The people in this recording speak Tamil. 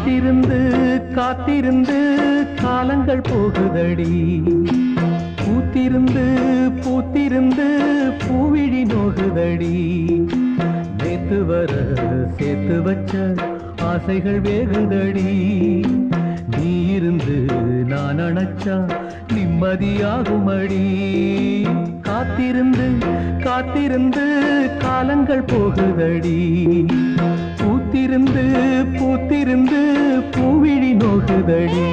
காத்திருந்து காத்திருந்து காலங்கள் போகுதடி பூத்திருந்து பூத்திருந்து பூவிழி நோகுதடி நேத்து வர சேர்த்து வச்ச ஆசைகள் வேகுதடி நீ இருந்து நான் அணைச்சா நிம்மதியாகுமடி காத்திருந்து காத்திருந்து காலங்கள் போகுதடி பூத்திருந்து பூத்திருந்து பூவிழி நோகுதடி